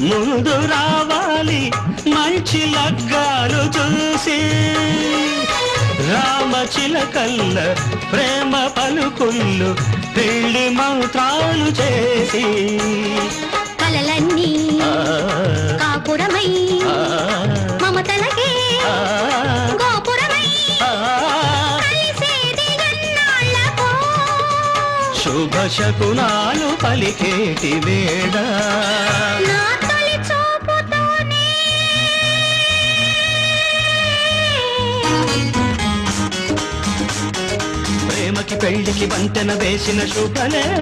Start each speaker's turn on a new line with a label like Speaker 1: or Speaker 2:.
Speaker 1: ముందు రావాలి మంచి లగ్గాలు చూసి రామచిలకల్ల ప్రేమ పలుకుళ్ళు పెళ్లి మంత్రాలు చేసి
Speaker 2: కలలన్నీ కాపురమై మమతలకే గోపురమై
Speaker 1: శుభ శకునాలు పలికేటి వేళ ప్రేమకి పెళ్లికి వంతెన వేసిన శుభలే